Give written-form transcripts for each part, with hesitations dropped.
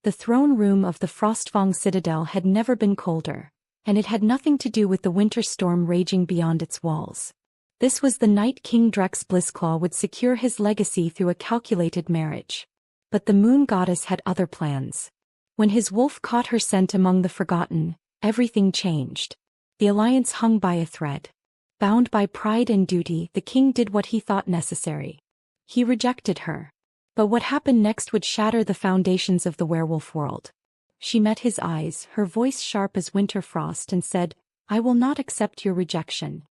The throne room of the Frostfang Citadel had never been colder, and it had nothing to do with the winter storm raging beyond its walls. This was the night King Drex Blitzclaw would secure his legacy through a calculated marriage. But the moon goddess had other plans. When his wolf caught her scent among the forgotten, everything changed. The alliance hung by a thread. Bound by pride and duty, the king did what he thought necessary. He rejected her. But what happened next would shatter the foundations of the werewolf world. She met his eyes, her voice sharp as winter frost, and said, "I will not accept your rejection."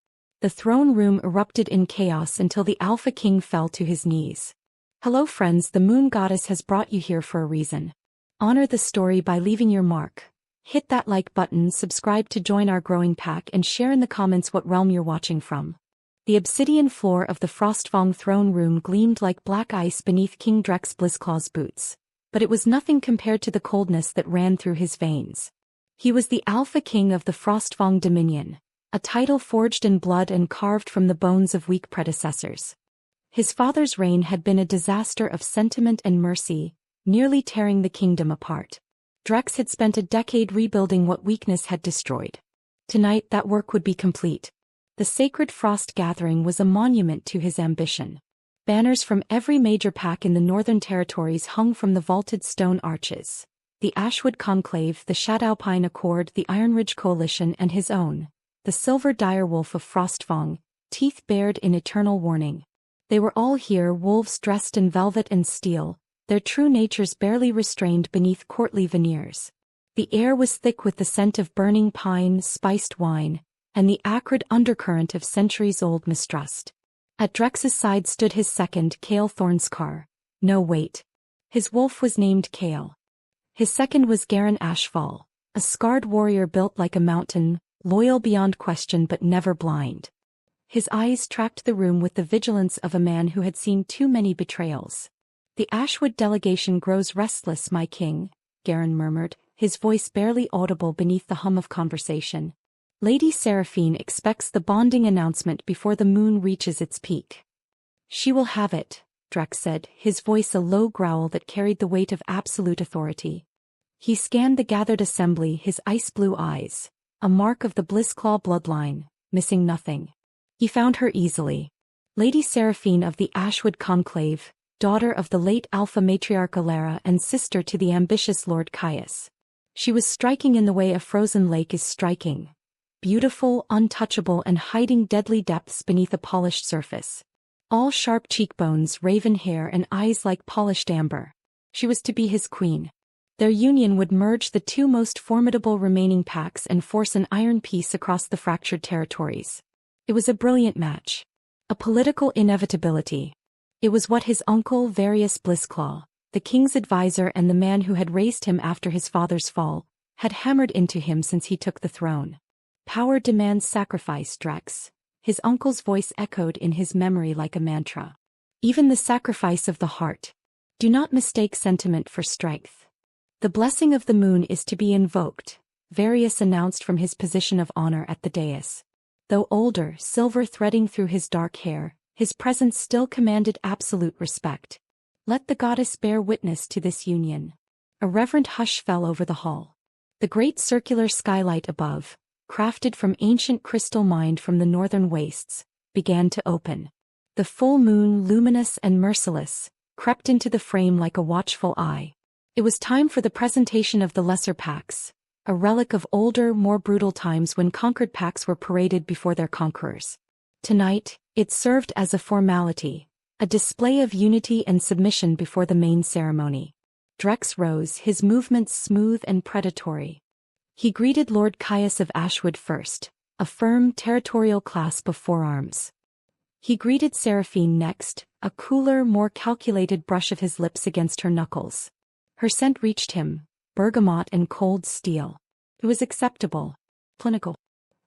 The throne room erupted in chaos until the Alpha King fell to his knees. Hello friends, the moon goddess has brought you here for a reason. Honor the story by leaving your mark. Hit that like button, subscribe to join our growing pack, and share in the comments what realm you're watching from. The obsidian floor of the Frostfang throne room gleamed like black ice beneath King Drex Blitzclaw's boots. But it was nothing compared to the coldness that ran through his veins. He was the Alpha King of the Frostfang Dominion, a title forged in blood and carved from the bones of weak predecessors. His father's reign had been a disaster of sentiment and mercy, nearly tearing the kingdom apart. Drex had spent a decade rebuilding what weakness had destroyed. Tonight that work would be complete. The sacred Frost Gathering was a monument to his ambition. Banners from every major pack in the Northern Territories hung from the vaulted stone arches. The Ashwood Conclave, the Shadowpine Accord, the Ironridge Coalition, and his own, the Silver Direwolf of Frostfang, teeth bared in eternal warning. They were all here, wolves dressed in velvet and steel, their true natures barely restrained beneath courtly veneers. The air was thick with the scent of burning pine, spiced wine, and the acrid undercurrent of centuries-old mistrust. At Drex's side stood his second, Cale Thornscar. No, wait. His wolf was named Cale. His second was Garen Ashfall, a scarred warrior built like a mountain, loyal beyond question but never blind. His eyes tracked the room with the vigilance of a man who had seen too many betrayals. "The Ashwood delegation grows restless, my king," Garen murmured, his voice barely audible beneath the hum of conversation. "Lady Seraphine expects the bonding announcement before the moon reaches its peak." "She will have it," Drex said, his voice a low growl that carried the weight of absolute authority. He scanned the gathered assembly, his ice-blue eyes, a mark of the Blitzclaw bloodline, missing nothing. He found her easily. Lady Seraphine of the Ashwood Conclave, daughter of the late Alpha Matriarch Alara and sister to the ambitious Lord Caius. She was striking in the way a frozen lake is striking. Beautiful, untouchable, and hiding deadly depths beneath a polished surface. All sharp cheekbones, raven hair, and eyes like polished amber. She was to be his queen. Their union would merge the two most formidable remaining packs and force an iron peace across the fractured territories. It was a brilliant match. A political inevitability. It was what his uncle Varius Blitzclaw, the king's advisor and the man who had raised him after his father's fall, had hammered into him since he took the throne. "Power demands sacrifice, Drex," his uncle's voice echoed in his memory like a mantra. "Even the sacrifice of the heart. Do not mistake sentiment for strength." "The blessing of the moon is to be invoked," Varius announced from his position of honor at the dais. Though older, silver threading through his dark hair, his presence still commanded absolute respect. "Let the goddess bear witness to this union." A reverent hush fell over the hall. The great circular skylight above, crafted from ancient crystal mined from the northern wastes, began to open. The full moon, luminous and merciless, crept into the frame like a watchful eye. It was time for the presentation of the lesser packs, a relic of older, more brutal times when conquered packs were paraded before their conquerors. Tonight, it served as a formality, a display of unity and submission before the main ceremony. Drex rose, his movements smooth and predatory. He greeted Lord Caius of Ashwood first, a firm, territorial clasp of forearms. He greeted Seraphine next, a cooler, more calculated brush of his lips against her knuckles. Her scent reached him, bergamot and cold steel. It was acceptable, clinical.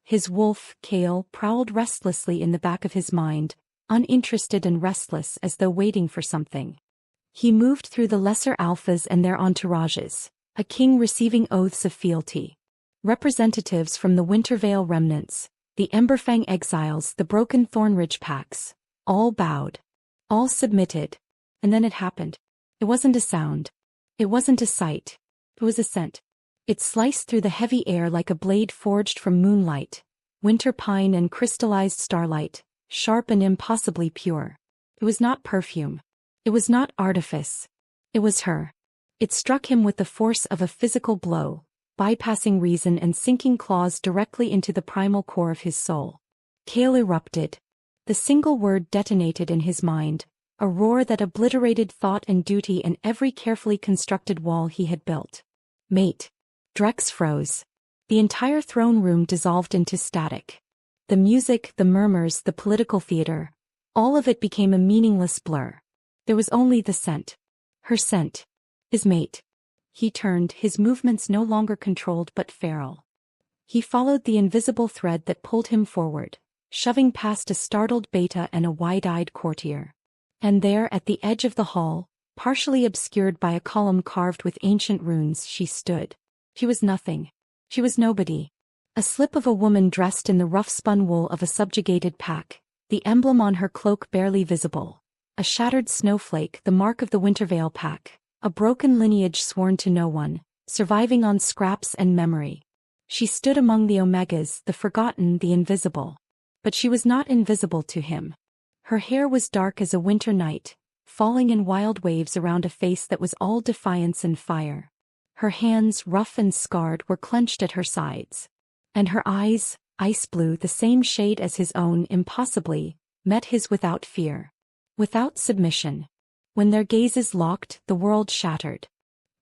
His wolf, Cale, prowled restlessly in the back of his mind, uninterested and restless as though waiting for something. He moved through the lesser alphas and their entourages, a king receiving oaths of fealty. Representatives from the Wintervale remnants, the Emberfang exiles, the broken Thornridge packs, all bowed. All submitted. And then it happened. It wasn't a sound. It wasn't a sight. It was a scent. It sliced through the heavy air like a blade forged from moonlight, winter pine and crystallized starlight, sharp and impossibly pure. It was not perfume. It was not artifice. It was her. It struck him with the force of a physical blow, bypassing reason and sinking claws directly into the primal core of his soul. Cale erupted. The single word detonated in his mind, a roar that obliterated thought and duty and every carefully constructed wall he had built. Mate. Drex froze. The entire throne room dissolved into static. The music, the murmurs, the political theater, all of it became a meaningless blur. There was only the scent. Her scent. His mate. He turned, his movements no longer controlled but feral. He followed the invisible thread that pulled him forward, shoving past a startled beta and a wide-eyed courtier. And there at the edge of the hall, partially obscured by a column carved with ancient runes, she stood. She was nothing. She was nobody. A slip of a woman dressed in the rough-spun wool of a subjugated pack, the emblem on her cloak barely visible. A shattered snowflake, the mark of the Wintervale pack, a broken lineage sworn to no one, surviving on scraps and memory. She stood among the Omegas, the forgotten, the invisible. But she was not invisible to him. Her hair was dark as a winter night, falling in wild waves around a face that was all defiance and fire. Her hands, rough and scarred, were clenched at her sides. And her eyes, ice blue, the same shade as his own, impossibly, met his without fear. Without submission. When their gazes locked, the world shattered.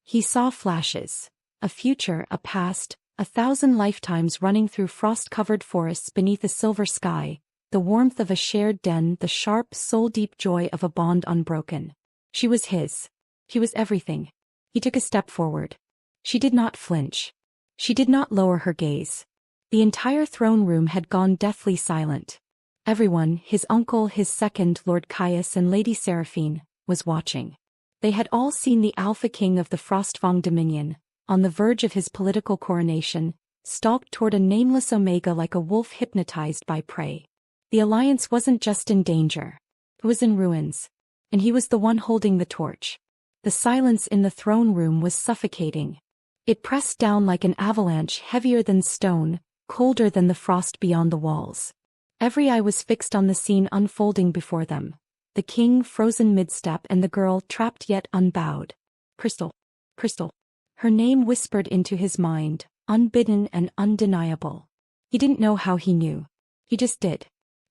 He saw flashes. A future, a past, 1,000 lifetimes running through frost-covered forests beneath a silver sky, the warmth of a shared den, the sharp, soul-deep joy of a bond unbroken. She was his. She was everything. He took a step forward. She did not flinch. She did not lower her gaze. The entire throne room had gone deathly silent. Everyone, his uncle, his second, Lord Caius and Lady Seraphine, was watching. They had all seen the Alpha King of the Frostfang Dominion, on the verge of his political coronation, stalked toward a nameless Omega like a wolf hypnotized by prey. The Alliance wasn't just in danger. It was in ruins. And he was the one holding the torch. The silence in the throne room was suffocating. It pressed down like an avalanche, heavier than stone, colder than the frost beyond the walls. Every eye was fixed on the scene unfolding before them. The king frozen mid-step and the girl trapped yet unbowed. Crystal. Crystal. Her name whispered into his mind, unbidden and undeniable. He didn't know how he knew. He just did.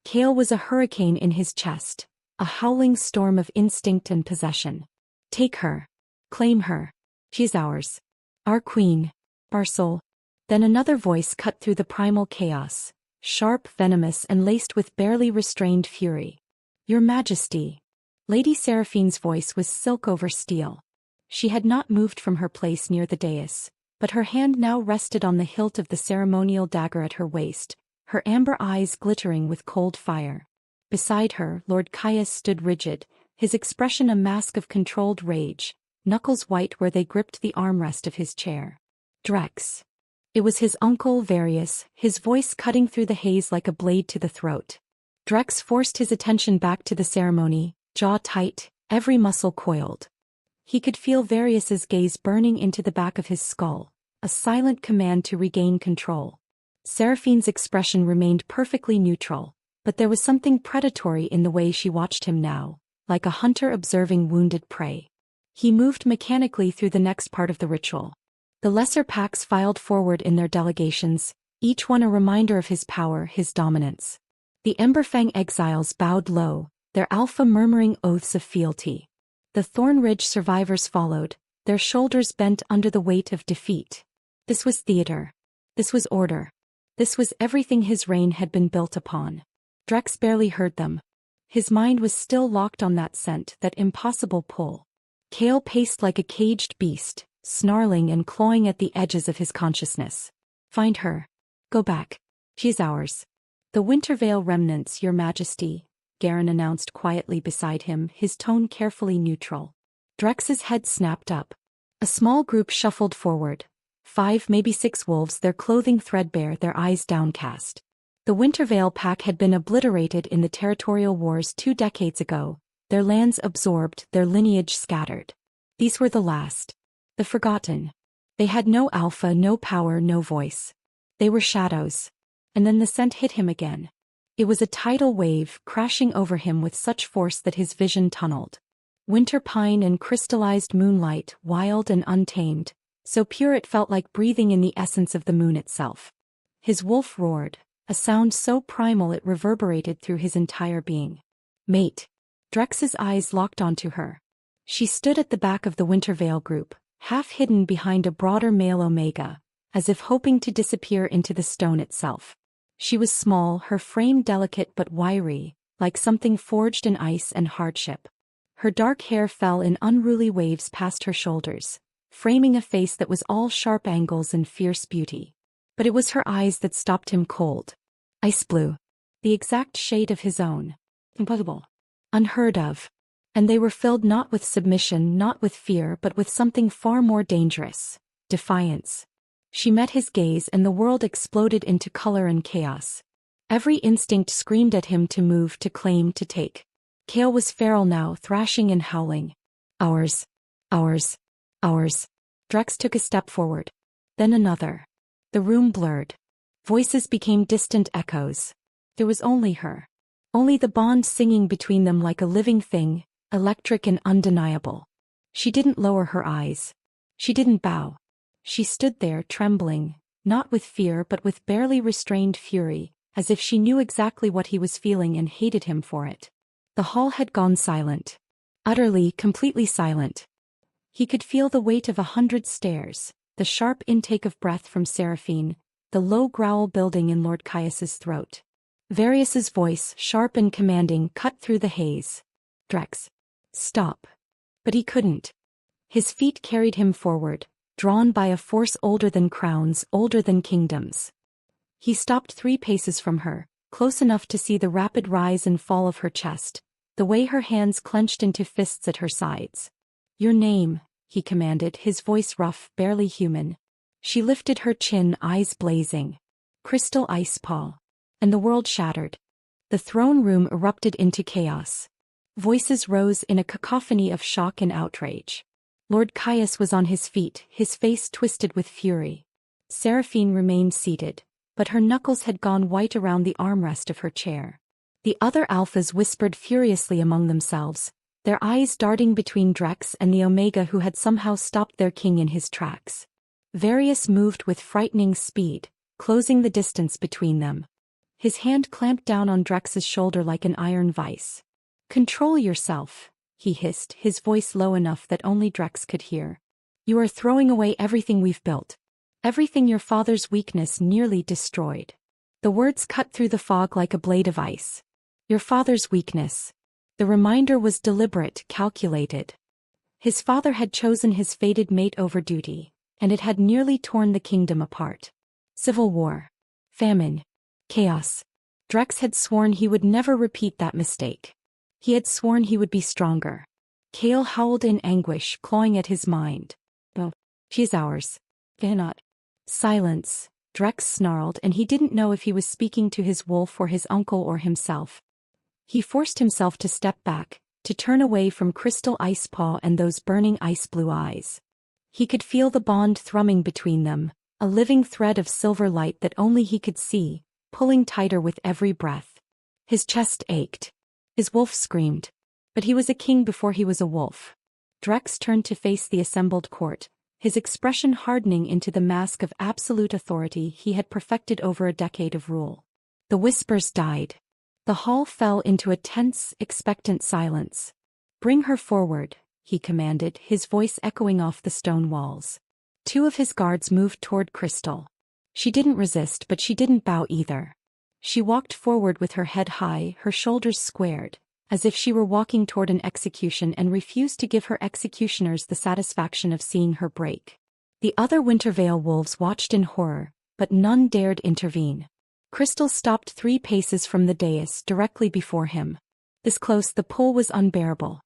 Cale was a hurricane in his chest, a howling storm of instinct and possession. Take her. Claim her. She is ours. Our queen. Our soul. Then another voice cut through the primal chaos, sharp, venomous, and laced with barely restrained fury. Your Majesty. Lady Seraphine's voice was silk over steel. She had not moved from her place near the dais, but her hand now rested on the hilt of the ceremonial dagger at her waist, her amber eyes glittering with cold fire. Beside her, Lord Caius stood rigid, his expression a mask of controlled rage, knuckles white where they gripped the armrest of his chair. Drex. It was his uncle Varius, his voice cutting through the haze like a blade to the throat. Drex forced his attention back to the ceremony, jaw tight, every muscle coiled. He could feel Varius's gaze burning into the back of his skull, a silent command to regain control. Seraphine's expression remained perfectly neutral, but there was something predatory in the way she watched him now, like a hunter observing wounded prey. He moved mechanically through the next part of the ritual. The lesser packs filed forward in their delegations, each one a reminder of his power, his dominance. The Emberfang exiles bowed low, their alpha murmuring oaths of fealty. The Thornridge survivors followed, their shoulders bent under the weight of defeat. This was theater. This was order. This was everything his reign had been built upon. Drex barely heard them. His mind was still locked on that scent, that impossible pull. Cale paced like a caged beast, snarling and clawing at the edges of his consciousness. Find her. Go back. She is ours. The Wintervale remnants, Your Majesty, Garen announced quietly beside him, his tone carefully neutral. Drex's head snapped up. A small group shuffled forward. 5, maybe 6 wolves, their clothing threadbare, their eyes downcast. The Wintervale pack had been obliterated in the territorial wars 2 decades ago, their lands absorbed, their lineage scattered. These were the last. The forgotten. They had no alpha, no power, no voice. They were shadows. And then the scent hit him again. It was a tidal wave, crashing over him with such force that his vision tunneled. Winter pine and crystallized moonlight, wild and untamed, so pure it felt like breathing in the essence of the moon itself. His wolf roared, a sound so primal it reverberated through his entire being. Mate. Drex's eyes locked onto her. She stood at the back of the Wintervale group, half hidden behind a broader male Omega, as if hoping to disappear into the stone itself. She was small, her frame delicate but wiry, like something forged in ice and hardship. Her dark hair fell in unruly waves past her shoulders, framing a face that was all sharp angles and fierce beauty. But it was her eyes that stopped him cold. Ice blue. The exact shade of his own. Impossible. Unheard of. And they were filled not with submission, not with fear, but with something far more dangerous. Defiance. She met his gaze and the world exploded into color and chaos. Every instinct screamed at him to move, to claim, to take. Kale was feral now, thrashing and howling. Ours. Ours. Ours. Drex took a step forward. Then another. The room blurred. Voices became distant echoes. There was only her. Only the bond singing between them like a living thing, electric and undeniable. She didn't lower her eyes. She didn't bow. She stood there trembling, not with fear but with barely restrained fury, as if she knew exactly what he was feeling and hated him for it. The hall had gone silent. Utterly, completely silent. He could feel the weight of 100 stares, the sharp intake of breath from Seraphine, the low growl building in Lord Caius's throat. Varius's voice, sharp and commanding, cut through the haze. Drex. Stop. But he couldn't. His feet carried him forward, drawn by a force older than crowns, older than kingdoms. He stopped 3 paces from her, close enough to see the rapid rise and fall of her chest, the way her hands clenched into fists at her sides. Your name, he commanded, his voice rough, barely human. She lifted her chin, eyes blazing. Crystal Ice Paw. And the world shattered. The throne room erupted into chaos. Voices rose in a cacophony of shock and outrage. Lord Caius was on his feet, his face twisted with fury. Seraphine remained seated, but her knuckles had gone white around the armrest of her chair. The other alphas whispered furiously among themselves, their eyes darting between Drex and the Omega who had somehow stopped their king in his tracks. Varius moved with frightening speed, closing the distance between them. His hand clamped down on Drex's shoulder like an iron vice. Control yourself, he hissed, his voice low enough that only Drex could hear. You are throwing away everything we've built. Everything your father's weakness nearly destroyed. The words cut through the fog like a blade of ice. Your father's weakness. The reminder was deliberate, calculated. His father had chosen his fated mate over duty, and it had nearly torn the kingdom apart. Civil war. Famine. Chaos. Drex had sworn he would never repeat that mistake. He had sworn he would be stronger. Kale howled in anguish, clawing at his mind. Oh, she is ours. Cannot. Silence. Drex snarled, and he didn't know if he was speaking to his wolf or his uncle or himself. He forced himself to step back, to turn away from Crystal Ice Paw and those burning ice blue eyes. He could feel the bond thrumming between them, a living thread of silver light that only he could see, pulling tighter with every breath. His chest ached. His wolf screamed. But he was a king before he was a wolf. Drex turned to face the assembled court, his expression hardening into the mask of absolute authority he had perfected over a decade of rule. The whispers died. The hall fell into a tense, expectant silence. Bring her forward, he commanded, his voice echoing off the stone walls. 2 of his guards moved toward Crystal. She didn't resist, but she didn't bow either. She walked forward with her head high, her shoulders squared, as if she were walking toward an execution and refused to give her executioners the satisfaction of seeing her break. The other Wintervale wolves watched in horror, but none dared intervene. Crystal stopped 3 paces from the dais directly before him. This close, the pull was unbearable.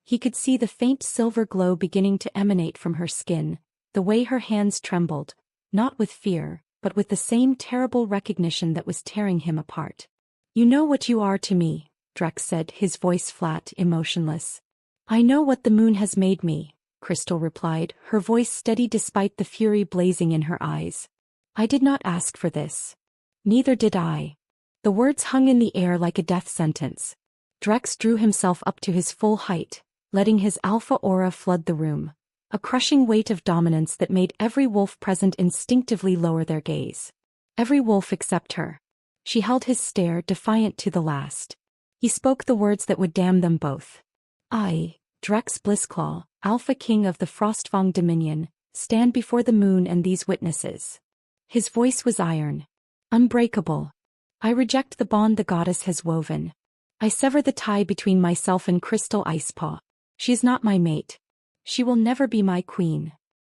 He could see the faint silver glow beginning to emanate from her skin, the way her hands trembled, not with fear, but with the same terrible recognition that was tearing him apart. You know what you are to me, Drex said, his voice flat, emotionless. I know what the moon has made me, Crystal replied, her voice steady despite the fury blazing in her eyes. I did not ask for this. Neither did I. The words hung in the air like a death sentence. Drex drew himself up to his full height, letting his alpha aura flood the room, a crushing weight of dominance that made every wolf present instinctively lower their gaze. Every wolf except her. She held his stare, defiant to the last. He spoke the words that would damn them both. I, Drex Blissclaw, Alpha King of the Frostfang Dominion, stand before the moon and these witnesses. His voice was iron. Unbreakable. I reject the bond the goddess has woven. I sever the tie between myself and Crystal Icepaw. She is not my mate. She will never be my queen.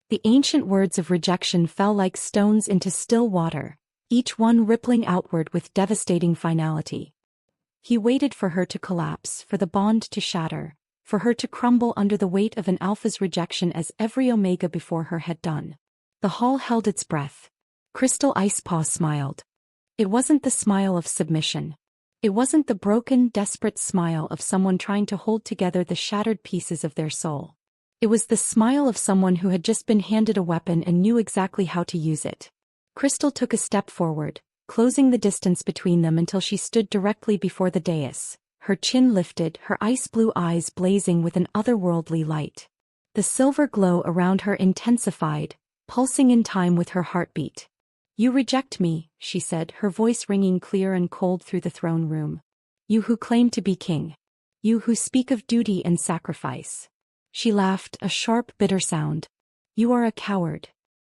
The ancient words of rejection fell like stones into still water, each one rippling outward with devastating finality. He waited for her to collapse, for the bond to shatter, for her to crumble under the weight of an alpha's rejection as every Omega before her had done. The hall held its breath. Crystal Icepaw smiled. It wasn't the smile of submission. It wasn't the broken, desperate smile of someone trying to hold together the shattered pieces of their soul. It was the smile of someone who had just been handed a weapon and knew exactly how to use it. Crystal took a step forward, closing the distance between them until she stood directly before the dais, her chin lifted, her ice-blue eyes blazing with an otherworldly light. The silver glow around her intensified, pulsing in time with her heartbeat. You reject me, she said, her voice ringing clear and cold through the throne room. You who claim to be king. You who speak of duty and sacrifice. She laughed, a sharp, bitter sound. You are a coward.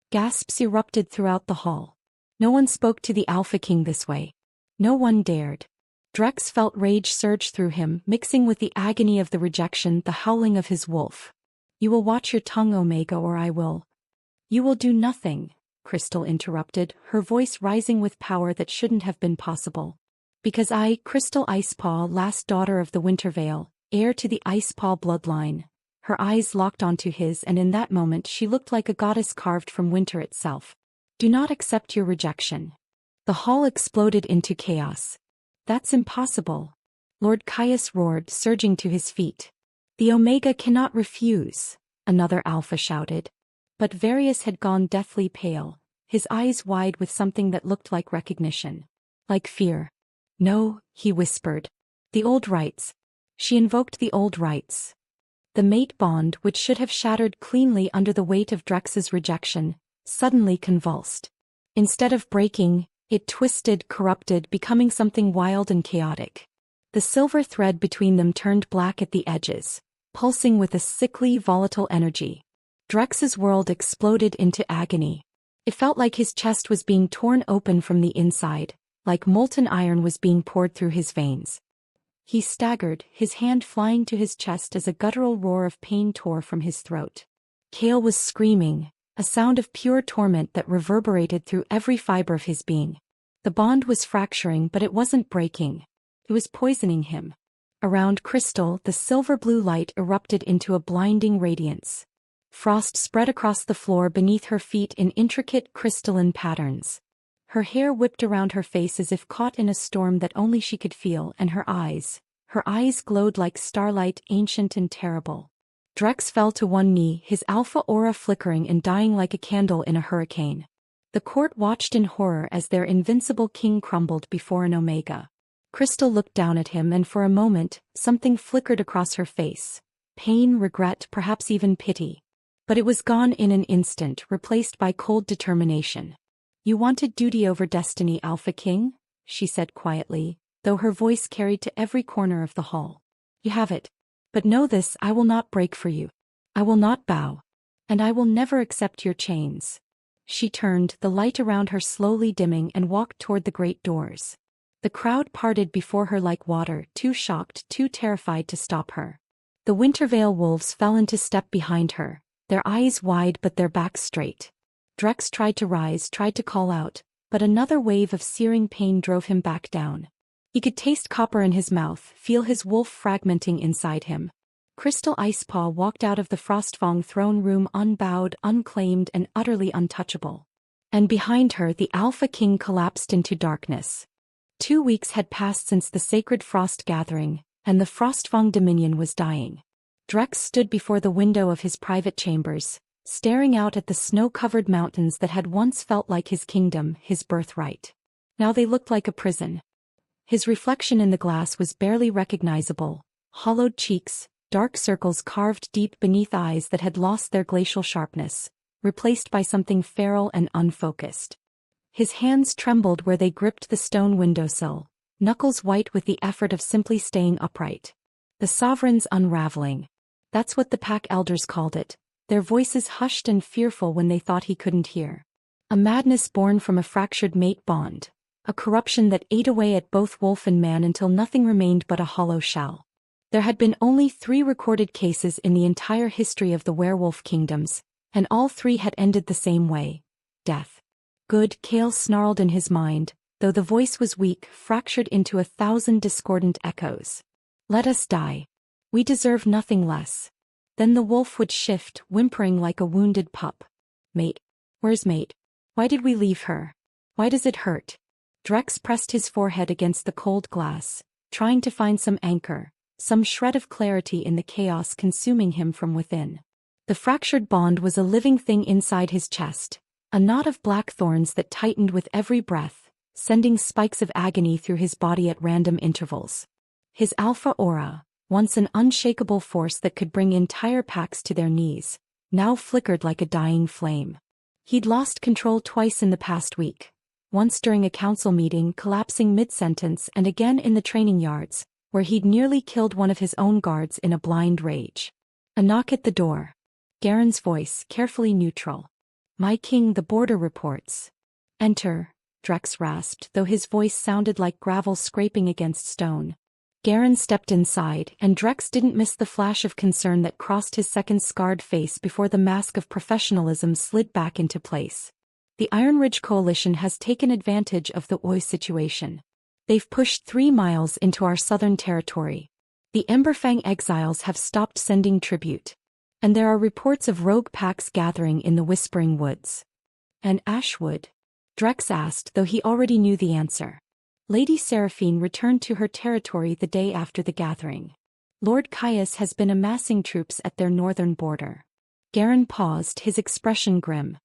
Gasps erupted throughout the hall. No one spoke to the Alpha King this way. No one dared. Drex felt rage surge through him, mixing with the agony of the rejection, the howling of his wolf. You will watch your tongue, Omega, or I will. You will do nothing, Crystal interrupted, her voice rising with power that shouldn't have been possible. Because I, Crystal Icepaw, last daughter of the Wintervale, heir to the Icepaw bloodline. Her eyes locked onto his, and in that moment she looked like a goddess carved from winter itself. Do not accept your rejection. The hall exploded into chaos. That's impossible. Lord Caius roared, surging to his feet. The Omega cannot refuse, another Alpha shouted. But Various had gone deathly pale, his eyes wide with something that looked like recognition. Like fear. No, he whispered. The old rites. She invoked the old rites. The mate bond, which should have shattered cleanly under the weight of Drex's rejection, suddenly convulsed. Instead of breaking, it twisted, corrupted, becoming something wild and chaotic. The silver thread between them turned black at the edges, pulsing with a sickly, volatile energy. Drex's world exploded into agony. It felt like his chest was being torn open from the inside, like molten iron was being poured through his veins. He staggered, his hand flying to his chest as a guttural roar of pain tore from his throat. Kale was screaming, a sound of pure torment that reverberated through every fiber of his being. The bond was fracturing, but it wasn't breaking. It was poisoning him. Around Crystal, the silver-blue light erupted into a blinding radiance. Frost spread across the floor beneath her feet in intricate crystalline patterns. Her hair whipped around her face as if caught in a storm that only she could feel, and her eyes glowed like starlight, ancient and terrible. Drex fell to one knee, his alpha aura flickering and dying like a candle in a hurricane. The court watched in horror as their invincible king crumbled before an Omega. Crystal looked down at him, and for a moment, something flickered across her face. Pain, regret, perhaps even pity. But it was gone in an instant, replaced by cold determination. You wanted duty over destiny, Alpha King? She said quietly, though her voice carried to every corner of the hall. You have it. But know this, I will not break for you. I will not bow. And I will never accept your chains. She turned, the light around her slowly dimming, and walked toward the great doors. The crowd parted before her like water, too shocked, too terrified to stop her. The Wintervale wolves fell into step behind her, their eyes wide but their backs straight. Drex tried to rise, tried to call out, but another wave of searing pain drove him back down. He could taste copper in his mouth, feel his wolf fragmenting inside him. Crystal Icepaw walked out of the Frostfang throne room unbowed, unclaimed, and utterly untouchable. And behind her the Alpha King collapsed into darkness. 2 weeks had passed since the sacred frost gathering, and the Frostfang Dominion was dying. Drex stood before the window of his private chambers, staring out at the snow-covered mountains that had once felt like his kingdom, his birthright. Now they looked like a prison. His reflection in the glass was barely recognizable, hollowed cheeks, dark circles carved deep beneath eyes that had lost their glacial sharpness, replaced by something feral and unfocused. His hands trembled where they gripped the stone windowsill, knuckles white with the effort of simply staying upright. The sovereign's unraveling. That's what the pack elders called it, their voices hushed and fearful when they thought he couldn't hear. A madness born from a fractured mate bond, a corruption that ate away at both wolf and man until nothing remained but a hollow shell. There had been only 3 recorded cases in the entire history of the werewolf kingdoms, and all 3 had ended the same way: death. Good, Kale snarled in his mind, though the voice was weak, fractured into 1,000 discordant echoes. Let us die. We deserve nothing less. Then the wolf would shift, whimpering like a wounded pup. Mate. Where's Mate? Why did we leave her? Why does it hurt? Drex pressed his forehead against the cold glass, trying to find some anchor, some shred of clarity in the chaos consuming him from within. The fractured bond was a living thing inside his chest, a knot of black thorns that tightened with every breath, sending spikes of agony through his body at random intervals. His alpha aura, once an unshakable force that could bring entire packs to their knees, now flickered like a dying flame. He'd lost control twice in the past week, once during a council meeting collapsing mid-sentence and again in the training yards, where he'd nearly killed one of his own guards in a blind rage. A knock at the door. Garen's voice, carefully neutral. My king, the border reports. Enter, Drex rasped, though his voice sounded like gravel scraping against stone. Garen stepped inside, and Drex didn't miss the flash of concern that crossed his second scarred face before the mask of professionalism slid back into place. The Iron Ridge Coalition has taken advantage of the Oi situation. They've pushed 3 miles into our southern territory. The Emberfang exiles have stopped sending tribute. And there are reports of rogue packs gathering in the Whispering Woods. And Ashwood? Drex asked, though he already knew the answer. Lady Seraphine returned to her territory the day after the gathering. Lord Caius has been amassing troops at their northern border. Garen paused, his expression grim.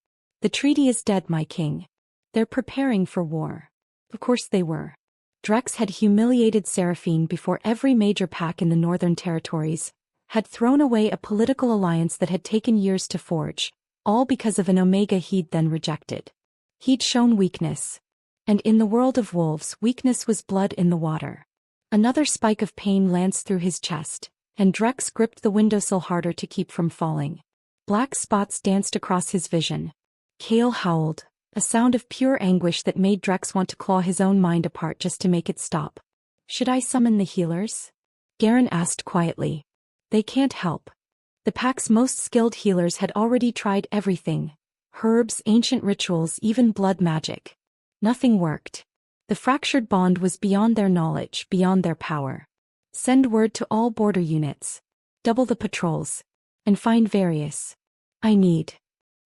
The treaty is dead, my king. They're preparing for war. Of course they were. Drex had humiliated Seraphine before every major pack in the northern territories, had thrown away a political alliance that had taken years to forge, all because of an Omega he'd then rejected. He'd shown weakness. And in the world of wolves, weakness was blood in the water. Another spike of pain lanced through his chest, and Drex gripped the windowsill harder to keep from falling. Black spots danced across his vision. Kale howled, a sound of pure anguish that made Drex want to claw his own mind apart just to make it stop. Should I summon the healers? Garen asked quietly. They can't help. The pack's most skilled healers had already tried everything. Herbs, ancient rituals, even blood magic. Nothing worked. The fractured bond was beyond their knowledge, beyond their power. Send word to all border units. Double the patrols. And find Various. I need.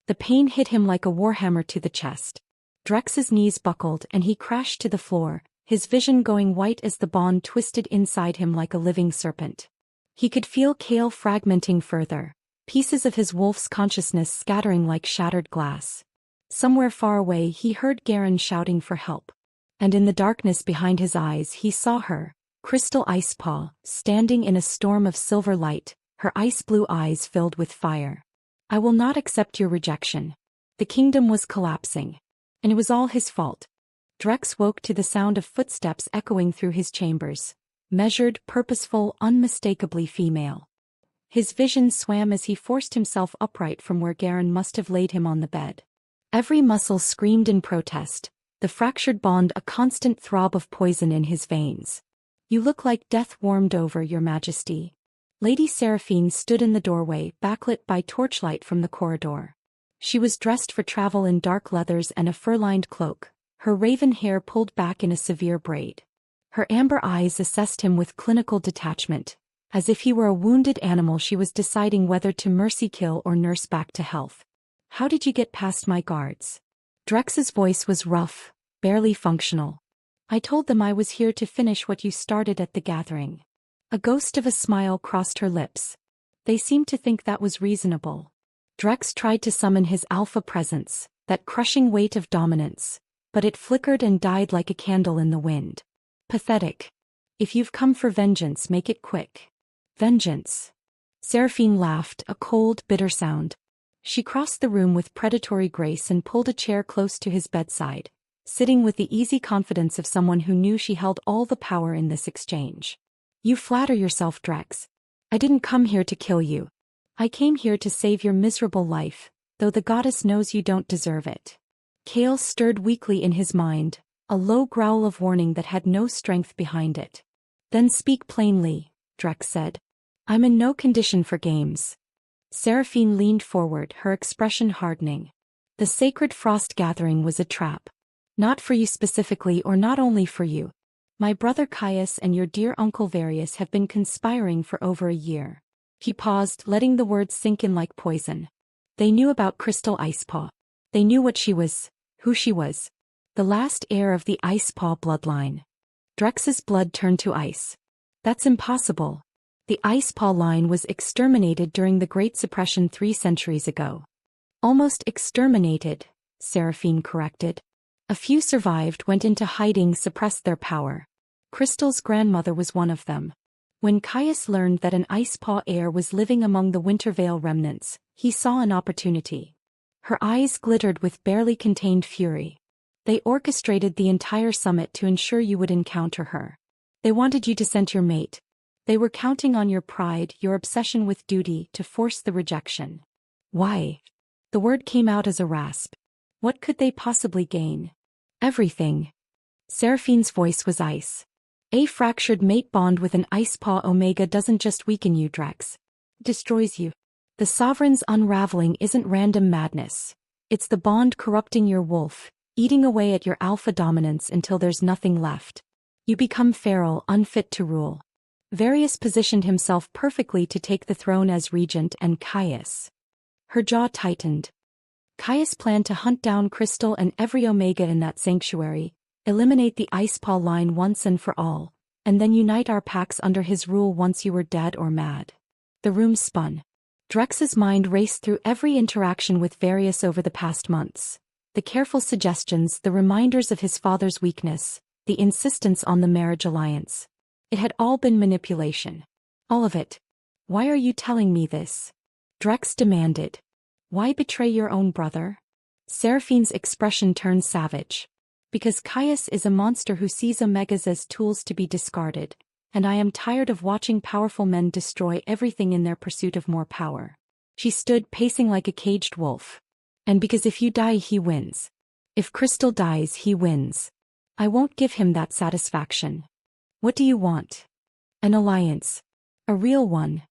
The pain hit him like a warhammer to the chest. Drex's knees buckled and he crashed to the floor, his vision going white as the bond twisted inside him like a living serpent. He could feel Kale fragmenting further, pieces of his wolf's consciousness scattering like shattered glass. Somewhere far away he heard Garen shouting for help. And in the darkness behind his eyes he saw her, Crystal Icepaw, standing in a storm of silver light, her ice-blue eyes filled with fire. I will not accept your rejection. The kingdom was collapsing. And it was all his fault. Drex woke to the sound of footsteps echoing through his chambers. Measured, purposeful, unmistakably female. His vision swam as he forced himself upright from where Garen must have laid him on the bed. Every muscle screamed in protest, the fractured bond a constant throb of poison in his veins. You look like death warmed over, your majesty. Lady Seraphine stood in the doorway, backlit by torchlight from the corridor. She was dressed for travel in dark leathers and a fur-lined cloak, her raven hair pulled back in a severe braid. Her amber eyes assessed him with clinical detachment, as if he were a wounded animal she was deciding whether to mercy kill or nurse back to health. How did you get past my guards? Drex's voice was rough, barely functional. I told them I was here to finish what you started at the gathering. A ghost of a smile crossed her lips. They seemed to think that was reasonable. Drex tried to summon his alpha presence, that crushing weight of dominance, but it flickered and died like a candle in the wind. Pathetic. If you've come for vengeance, make it quick. Vengeance. Seraphine laughed, a cold, bitter sound. She crossed the room with predatory grace and pulled a chair close to his bedside, sitting with the easy confidence of someone who knew she held all the power in this exchange. You flatter yourself, Drex. I didn't come here to kill you. I came here to save your miserable life, though the goddess knows you don't deserve it. Kale stirred weakly in his mind, a low growl of warning that had no strength behind it. Then speak plainly, Drex said. I'm in no condition for games. Seraphine leaned forward, her expression hardening. The sacred frost gathering was a trap. Not for you specifically, or not only for you. My brother Caius and your dear uncle Varius have been conspiring for over a year. He paused, letting the words sink in like poison. They knew about Crystal Icepaw. They knew what she was, who she was. The last heir of the Icepaw bloodline. Drex's blood turned to ice. That's impossible. The Icepaw line was exterminated during the Great Suppression 3 centuries ago. Almost exterminated, Seraphine corrected. A few survived, went into hiding, suppressed their power. Crystal's grandmother was one of them. When Caius learned that an Icepaw heir was living among the Wintervale remnants, he saw an opportunity. Her eyes glittered with barely contained fury. They orchestrated the entire summit to ensure you would encounter her. They wanted you to scent your mate. They were counting on your pride, your obsession with duty, to force the rejection. Why? The word came out as a rasp. What could they possibly gain? Everything. Seraphine's voice was ice. A fractured mate bond with an Icepaw Omega doesn't just weaken you, Drex. It destroys you. The Sovereign's unraveling isn't random madness. It's the bond corrupting your wolf, eating away at your alpha dominance until there's nothing left. You become feral, unfit to rule. Varius positioned himself perfectly to take the throne as regent, and Caius. Her jaw tightened. Caius planned to hunt down Crystal and every Omega in that sanctuary, eliminate the Icepaw line once and for all, and then unite our packs under his rule once you were dead or mad. The room spun. Drex's mind raced through every interaction with Varius over the past months. The careful suggestions, the reminders of his father's weakness, the insistence on the marriage alliance. It had all been manipulation. All of it. Why are you telling me this? Drex demanded. Why betray your own brother? Seraphine's expression turned savage. Because Caius is a monster who sees Omegas as tools to be discarded, and I am tired of watching powerful men destroy everything in their pursuit of more power. She stood pacing like a caged wolf. And because if you die, he wins. If Crystal dies, he wins. I won't give him that satisfaction. What do you want? An alliance. A real one.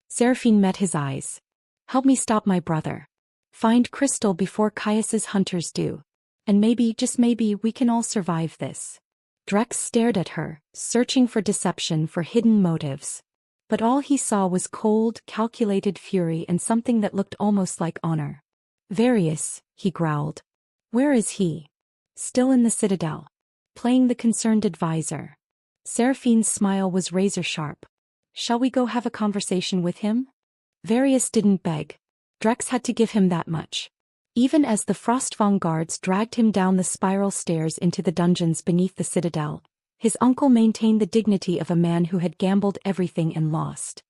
Seraphine met his eyes. Help me stop my brother. Find Crystal before Caius's hunters do. And maybe, just maybe, we can all survive this. Drex stared at her, searching for deception, for hidden motives. But all he saw was cold, calculated fury and something that looked almost like honor. Varius, he growled. Where is he? Still in the Citadel. Playing the concerned advisor. Seraphine's smile was razor-sharp. Shall we go have a conversation with him? Varius didn't beg. Drex had to give him that much. Even as the Frostfang guards dragged him down the spiral stairs into the dungeons beneath the Citadel, his uncle maintained the dignity of a man who had gambled everything and lost.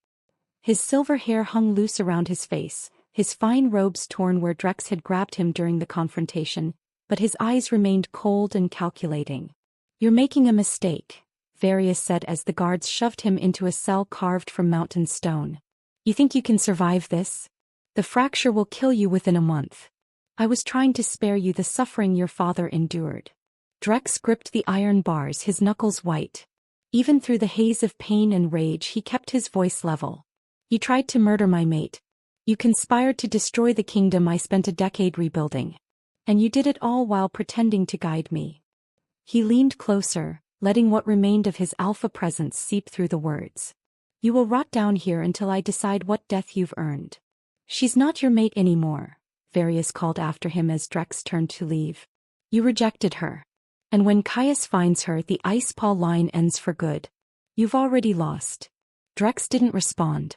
His silver hair hung loose around his face, his fine robes torn where Drex had grabbed him during the confrontation, but his eyes remained cold and calculating. You're making a mistake, Varius said as the guards shoved him into a cell carved from mountain stone. You think you can survive this? The fracture will kill you within a month. I was trying to spare you the suffering your father endured. Drex gripped the iron bars, his knuckles white. Even through the haze of pain and rage, he kept his voice level. You tried to murder my mate. You conspired to destroy the kingdom I spent a decade rebuilding. And you did it all while pretending to guide me. He leaned closer, letting what remained of his alpha presence seep through the words. You will rot down here until I decide what death you've earned. She's not your mate anymore, Varius called after him as Drex turned to leave. You rejected her. And when Caius finds her, the Icepaw line ends for good. You've already lost. Drex didn't respond.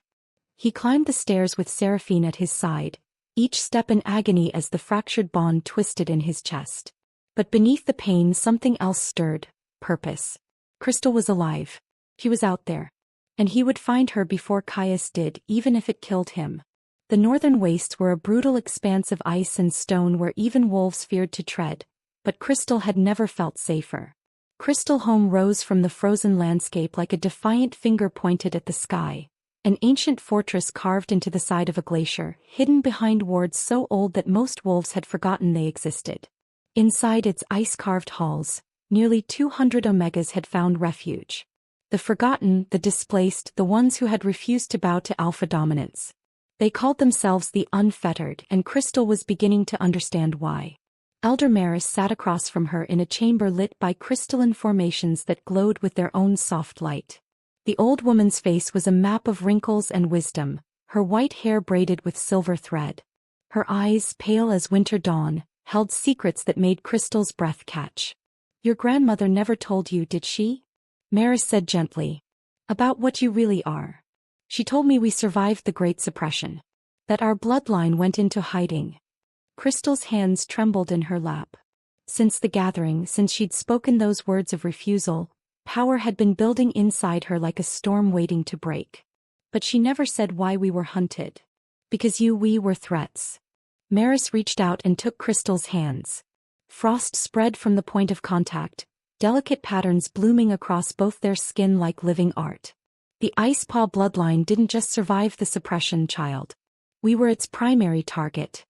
He climbed the stairs with Seraphine at his side, each step in agony as the fractured bond twisted in his chest. But beneath the pain something else stirred: purpose. Crystal was alive. He was out there. And he would find her before Caius did, even if it killed him. The northern wastes were a brutal expanse of ice and stone where even wolves feared to tread, but Crystal had never felt safer. Crystal Home rose from the frozen landscape like a defiant finger pointed at the sky, an ancient fortress carved into the side of a glacier, hidden behind wards so old that most wolves had forgotten they existed. Inside its ice-carved halls, nearly 200 Omegas had found refuge. The forgotten, the displaced, the ones who had refused to bow to alpha dominance. They called themselves the Unfettered, and Crystal was beginning to understand why. Elder Maris sat across from her in a chamber lit by crystalline formations that glowed with their own soft light. The old woman's face was a map of wrinkles and wisdom, her white hair braided with silver thread. Her eyes, pale as winter dawn, held secrets that made Crystal's breath catch. "Your grandmother never told you, did she?" Maris said gently. "About what you really are. She told me we survived the Great Suppression. That our bloodline went into hiding." Crystal's hands trembled in her lap. Since the gathering, since she'd spoken those words of refusal, power had been building inside her like a storm waiting to break. But she never said why we were hunted. "Because we were threats." Maris reached out and took Crystal's hands. Frost spread from the point of contact, delicate patterns blooming across both their skin like living art. The Ice Paw bloodline didn't just survive the suppression, child. We were its primary target.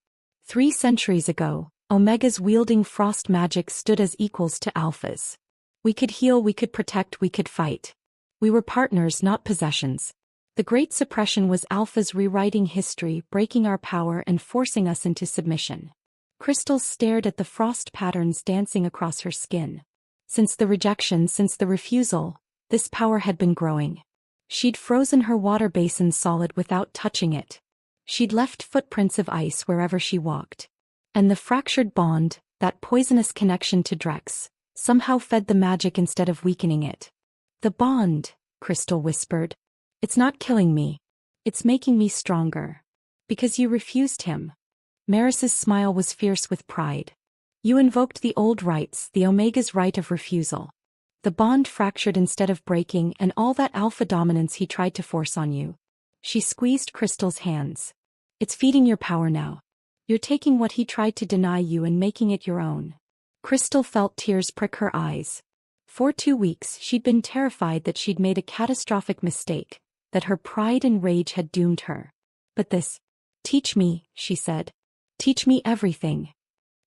3 centuries ago, Omegas wielding frost magic stood as equals to Alphas. We could heal, we could protect, we could fight. We were partners, not possessions. The Great Suppression was Alphas rewriting history, breaking our power and forcing us into submission. Crystal stared at the frost patterns dancing across her skin. Since the rejection, since the refusal, this power had been growing. She'd frozen her water basin solid without touching it. She'd left footprints of ice wherever she walked. And the fractured bond, that poisonous connection to Drex, somehow fed the magic instead of weakening it. "The bond," Crystal whispered. "It's not killing me. It's making me stronger. Because you refused him." Maris's smile was fierce with pride. "You invoked the old rights, the Omega's right of refusal. The bond fractured instead of breaking, and all that alpha dominance he tried to force on you." She squeezed Crystal's hands. "It's feeding your power now. You're taking what he tried to deny you and making it your own." Crystal felt tears prick her eyes. For 2 weeks she'd been terrified that she'd made a catastrophic mistake, that her pride and rage had doomed her. But this— "Teach me," she said. "Teach me everything."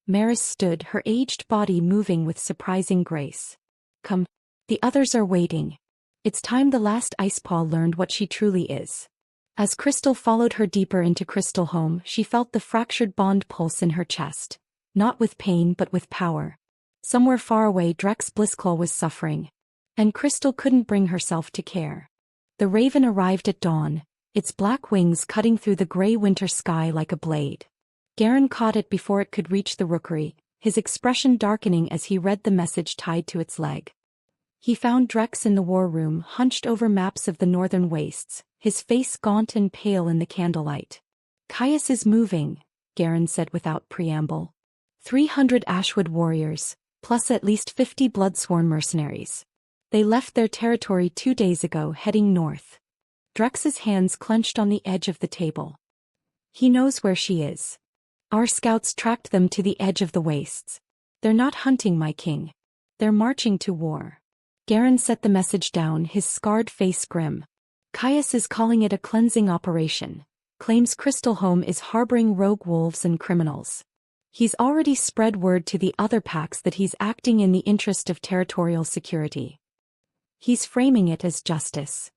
Maris stood, her aged body moving with surprising grace. "Come. The others are waiting. It's time the last Icepaw learned what she truly is." As Crystal followed her deeper into Crystal Home, she felt the fractured bond pulse in her chest. Not with pain but with power. Somewhere far away Drex Blissclaw was suffering. And Crystal couldn't bring herself to care. The raven arrived at dawn, its black wings cutting through the gray winter sky like a blade. Garen caught it before it could reach the rookery, his expression darkening as he read the message tied to its leg. He found Drex in the war room, hunched over maps of the northern wastes, his face gaunt and pale in the candlelight. "Caius is moving," Garen said without preamble. 300 Ashwood warriors, plus at least 50 Bloodsworn mercenaries. They left their territory 2 days ago, heading north. Drex's hands clenched on the edge of the table. "He knows where she is. Our scouts tracked them to the edge of the wastes. They're not hunting, my king. They're marching to war." Garen set the message down, his scarred face grim. "Caius is calling it a cleansing operation. Claims Crystal Home is harboring rogue wolves and criminals. He's already spread word to the other packs that he's acting in the interest of territorial security. He's framing it as justice."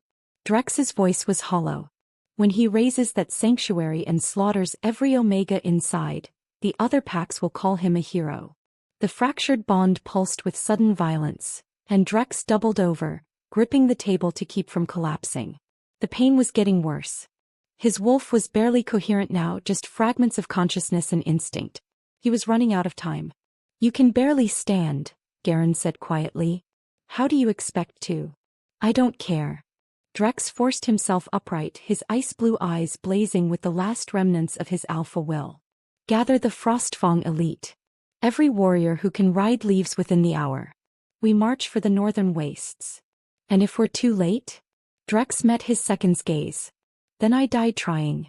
Drex's voice was hollow. "When he raises that sanctuary and slaughters every Omega inside, the other packs will call him a hero." The fractured bond pulsed with sudden violence, and Drex doubled over, gripping the table to keep from collapsing. The pain was getting worse. His wolf was barely coherent now, just fragments of consciousness and instinct. He was running out of time. "You can barely stand," Garen said quietly. "How do you expect to?" "I don't care." Drex forced himself upright, his ice-blue eyes blazing with the last remnants of his alpha will. Gather the Frostfang elite. Every warrior who can ride leaves within the hour. We march for the northern wastes. And if we're too late? Drex met his second's gaze. Then I died trying.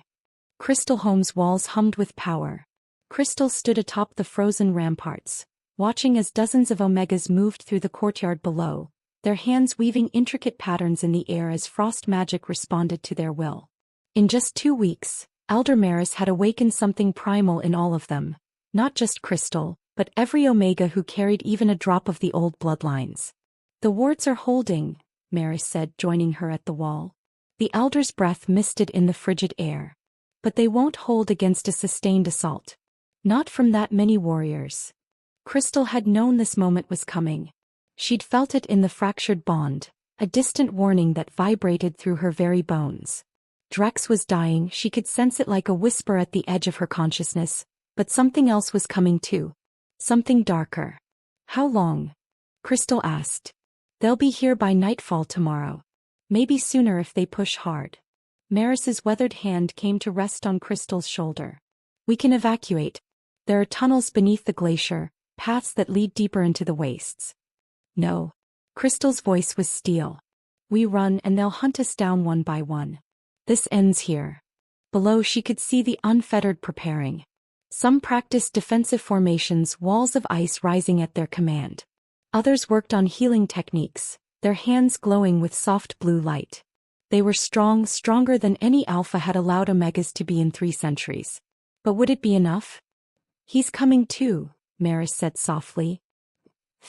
Crystalholm's walls hummed with power. Crystal stood atop the frozen ramparts, watching as dozens of Omegas moved through the courtyard below, their hands weaving intricate patterns in the air as frost magic responded to their will. In just 2 weeks, Elder Maris had awakened something primal in all of them, not just Crystal, but every Omega who carried even a drop of the old bloodlines. The wards are holding, Maris said, joining her at the wall. The Elder's breath misted in the frigid air. But they won't hold against a sustained assault. Not from that many warriors. Crystal had known this moment was coming. She'd felt it in the fractured bond, a distant warning that vibrated through her very bones. Drex was dying, she could sense it like a whisper at the edge of her consciousness, but something else was coming too. Something darker. How long? Crystal asked. They'll be here by nightfall tomorrow. Maybe sooner if they push hard. Maris's weathered hand came to rest on Crystal's shoulder. We can evacuate. There are tunnels beneath the glacier, paths that lead deeper into the wastes. No. Crystal's voice was steel. We run and they'll hunt us down one by one. This ends here. Below she could see the unfettered preparing. Some practiced defensive formations, walls of ice rising at their command. Others worked on healing techniques, their hands glowing with soft blue light. They were strong, stronger than any alpha had allowed Omegas to be in 3 centuries. But would it be enough? He's coming too, Maris said softly.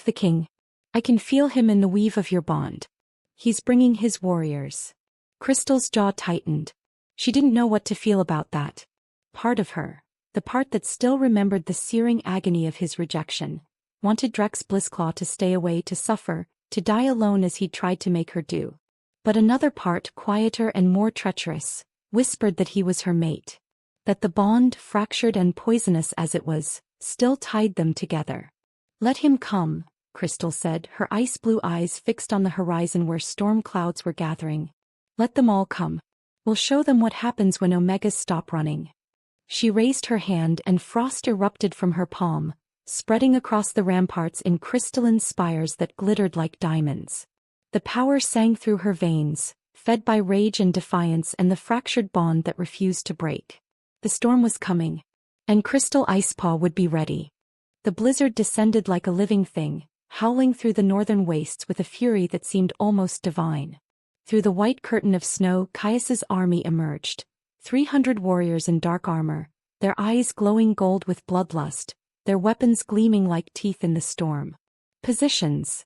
The king. I can feel him in the weave of your bond. He's bringing his warriors. Crystal's jaw tightened. She didn't know what to feel about that. Part of her, the part that still remembered the searing agony of his rejection, wanted Drex Blissclaw to stay away, to suffer, to die alone as he'd tried to make her do. But another part, quieter and more treacherous, whispered that he was her mate. That the bond, fractured and poisonous as it was, still tied them together. Let him come, Crystal said, her ice-blue eyes fixed on the horizon where storm clouds were gathering. Let them all come. We'll show them what happens when Omegas stop running. She raised her hand and frost erupted from her palm, spreading across the ramparts in crystalline spires that glittered like diamonds. The power sang through her veins, fed by rage and defiance and the fractured bond that refused to break. The storm was coming. And Crystal Icepaw would be ready. The blizzard descended like a living thing, howling through the northern wastes with a fury that seemed almost divine. Through the white curtain of snow, Caius's army emerged. 300 warriors in dark armor, their eyes glowing gold with bloodlust, their weapons gleaming like teeth in the storm. Positions.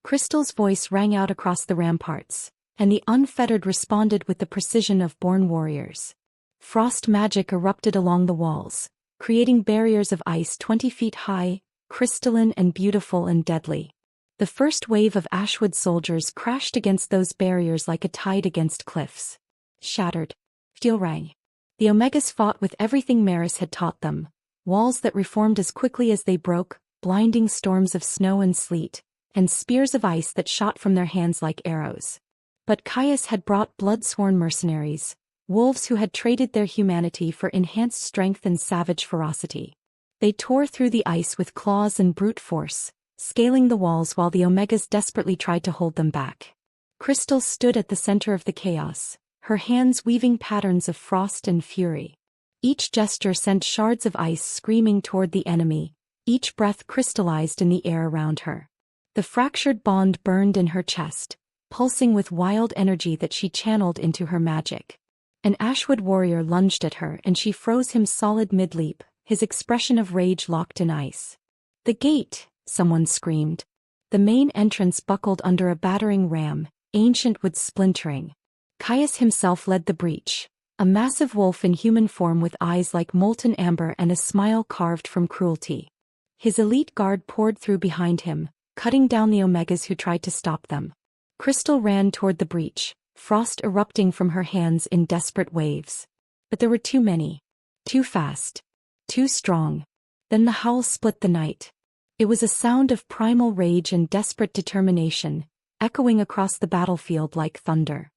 Crystal's voice rang out across the ramparts, and the unfettered responded with the precision of born warriors. Frost magic erupted along the walls, creating barriers of ice 20 feet high, crystalline and beautiful and deadly. The first wave of Ashwood soldiers crashed against those barriers like a tide against cliffs. Shattered. Steel rang. The Omegas fought with everything Maris had taught them, walls that reformed as quickly as they broke, blinding storms of snow and sleet, and spears of ice that shot from their hands like arrows. But Caius had brought blood-sworn mercenaries, wolves who had traded their humanity for enhanced strength and savage ferocity. They tore through the ice with claws and brute force, scaling the walls while the Omegas desperately tried to hold them back. Crystal stood at the center of the chaos, her hands weaving patterns of frost and fury. Each gesture sent shards of ice screaming toward the enemy, each breath crystallized in the air around her. The fractured bond burned in her chest, pulsing with wild energy that she channeled into her magic. An Ashwood warrior lunged at her and she froze him solid mid-leap, his expression of rage locked in ice. The gate, someone screamed. The main entrance buckled under a battering ram, ancient wood splintering. Caius himself led the breach, a massive wolf in human form with eyes like molten amber and a smile carved from cruelty. His elite guard poured through behind him, cutting down the Omegas who tried to stop them. Crystal ran toward the breach, frost erupting from her hands in desperate waves. But there were too many. Too fast. Too strong. Then the howl split the night. It was a sound of primal rage and desperate determination, echoing across the battlefield like thunder.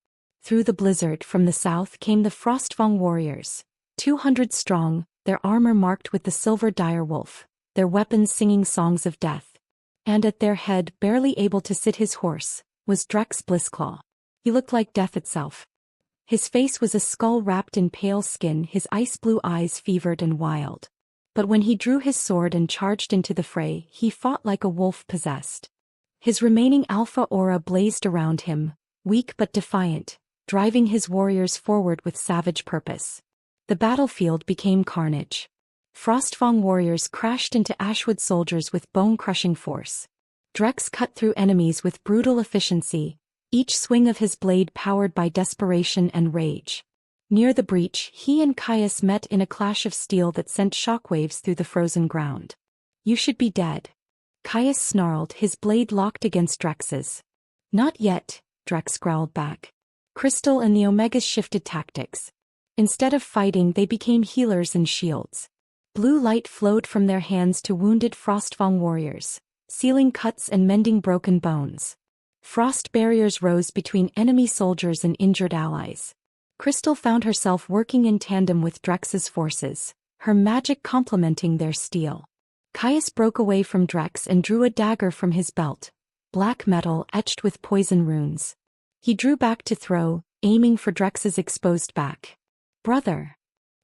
Through the blizzard from the south came the Frostfang warriors, 200 strong, their armor marked with the silver direwolf, their weapons singing songs of death. And at their head, barely able to sit his horse, was Drex Blissclaw. He looked like death itself. His face was a skull wrapped in pale skin, his ice-blue eyes fevered and wild. But when he drew his sword and charged into the fray, he fought like a wolf possessed. His remaining alpha aura blazed around him, weak but defiant, driving his warriors forward with savage purpose. The battlefield became carnage. Frostfang warriors crashed into Ashwood soldiers with bone-crushing force. Drex cut through enemies with brutal efficiency, each swing of his blade powered by desperation and rage. Near the breach, he and Caius met in a clash of steel that sent shockwaves through the frozen ground. "You should be dead." Caius snarled, his blade locked against Drex's. "Not yet," Drex growled back. Crystal and the Omegas shifted tactics. Instead of fighting, they became healers and shields. Blue light flowed from their hands to wounded Frostfang warriors, sealing cuts and mending broken bones. Frost barriers rose between enemy soldiers and injured allies. Crystal found herself working in tandem with Drex's forces, her magic complementing their steel. Caius broke away from Drex and drew a dagger from his belt, black metal etched with poison runes. He drew back to throw, aiming for Drex's exposed back. "Brother!"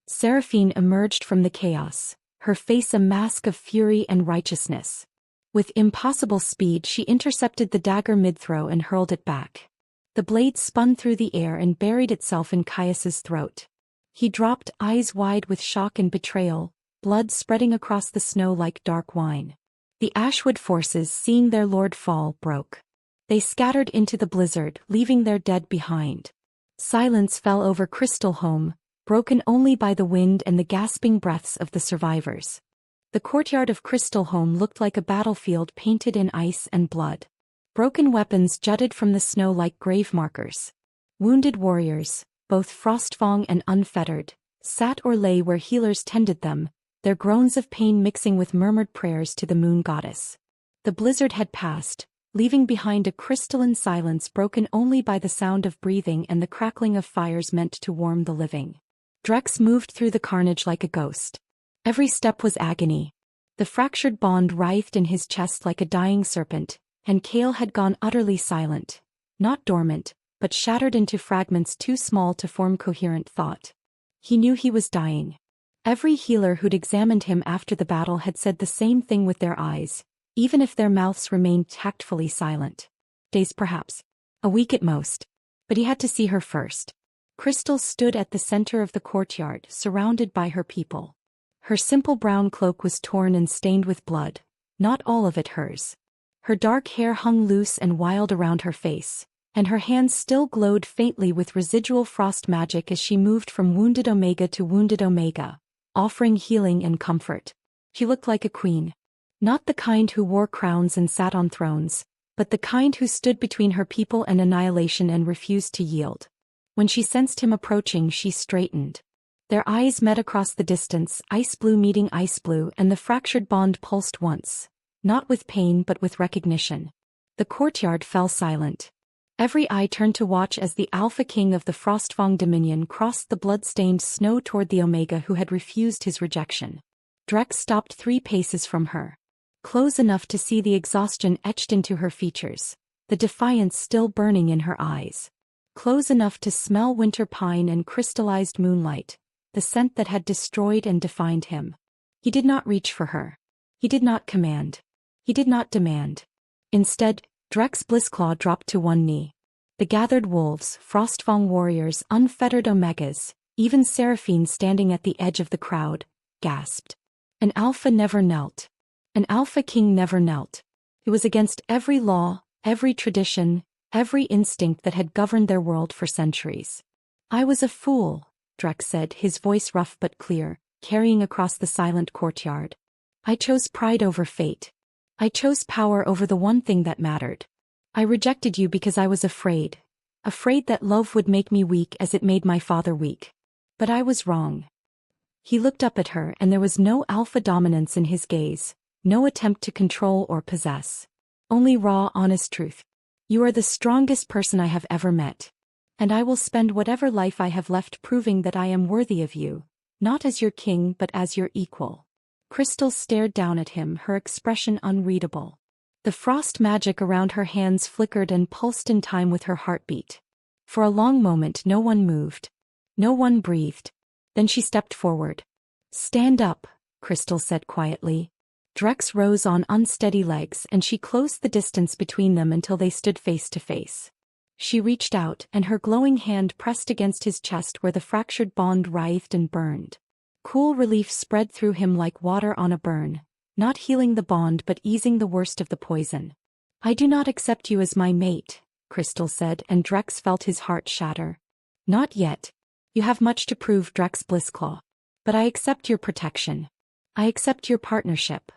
Seraphine emerged from the chaos, her face a mask of fury and righteousness. With impossible speed, she intercepted the dagger mid-throw and hurled it back. The blade spun through the air and buried itself in Caius's throat. He dropped, eyes wide with shock and betrayal, blood spreading across the snow like dark wine. The Ashwood forces, seeing their lord fall, broke. They scattered into the blizzard, leaving their dead behind. Silence fell over Crystalholm, broken only by the wind and the gasping breaths of the survivors. The courtyard of Crystalholm looked like a battlefield painted in ice and blood. Broken weapons jutted from the snow like grave markers. Wounded warriors, both Frostfang and unfettered, sat or lay where healers tended them, their groans of pain mixing with murmured prayers to the moon goddess. The blizzard had passed, leaving behind a crystalline silence broken only by the sound of breathing and the crackling of fires meant to warm the living. Drex moved through the carnage like a ghost. Every step was agony. The fractured bond writhed in his chest like a dying serpent, and Kale had gone utterly silent, not dormant, but shattered into fragments too small to form coherent thought. He knew he was dying. Every healer who'd examined him after the battle had said the same thing with their eyes, even if their mouths remained tactfully silent. Days perhaps. A week at most. But he had to see her first. Crystal stood at the center of the courtyard, surrounded by her people. Her simple brown cloak was torn and stained with blood, not all of it hers. Her dark hair hung loose and wild around her face, and her hands still glowed faintly with residual frost magic as she moved from wounded Omega to wounded Omega, offering healing and comfort. She looked like a queen. Not the kind who wore crowns and sat on thrones, but the kind who stood between her people and annihilation and refused to yield. When she sensed him approaching, she straightened. Their eyes met across the distance, ice blue meeting ice blue, and the fractured bond pulsed once, not with pain but with recognition. The courtyard fell silent. Every eye turned to watch as the Alpha King of the Frostfang Dominion crossed the blood-stained snow toward the Omega who had refused his rejection. Drex stopped 3 paces from her. Close enough to see the exhaustion etched into her features, the defiance still burning in her eyes. Close enough to smell winter pine and crystallized moonlight, the scent that had destroyed and defined him. He did not reach for her. He did not command. He did not demand. Instead, Drex Blissclaw dropped to one knee. The gathered wolves, Frostfang warriors, unfettered Omegas, even Seraphine standing at the edge of the crowd, gasped. An Alpha never knelt. An Alpha King never knelt. It was against every law, every tradition, every instinct that had governed their world for centuries. "I was a fool," Drex said, his voice rough but clear, carrying across the silent courtyard. "I chose pride over fate. I chose power over the one thing that mattered. I rejected you because I was afraid that love would make me weak as it made my father weak. But I was wrong." He looked up at her and there was no alpha dominance in his gaze. No attempt to control or possess. Only raw, honest truth. "You are the strongest person I have ever met. And I will spend whatever life I have left proving that I am worthy of you, not as your king but as your equal. Crystal stared down at him, her expression unreadable. The frost magic around her hands flickered and pulsed in time with her heartbeat. For a long moment no one moved. No one breathed. Then she stepped forward. "Stand up," Crystal said quietly. Drex rose on unsteady legs and she closed the distance between them until they stood face to face. She reached out and her glowing hand pressed against his chest where the fractured bond writhed and burned. Cool relief spread through him like water on a burn, not healing the bond but easing the worst of the poison. "I do not accept you as my mate," Crystal said, and Drex felt his heart shatter. "Not yet. You have much to prove, Drex Blissclaw. But I accept your protection. I accept your partnership."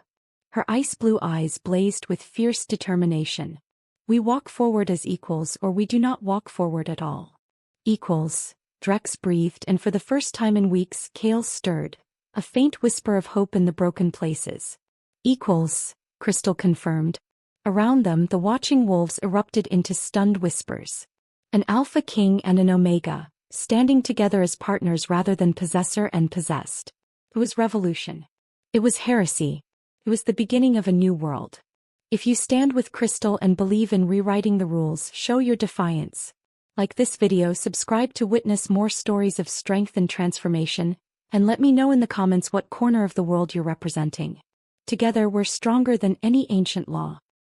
Her ice-blue eyes blazed with fierce determination. "We walk forward as equals or we do not walk forward at all." "Equals," Drex breathed, and for the first time in weeks Kale stirred, a faint whisper of hope in the broken places. "Equals," Crystal confirmed. Around them the watching wolves erupted into stunned whispers. An Alpha King and an Omega, standing together as partners rather than possessor and possessed. It was revolution. It was heresy. It was the beginning of a new world. If you stand with Crystal and believe in rewriting the rules, show your defiance. Like this video, subscribe to witness more stories of strength and transformation, and let me know in the comments what corner of the world you're representing. Together we're stronger than any ancient law.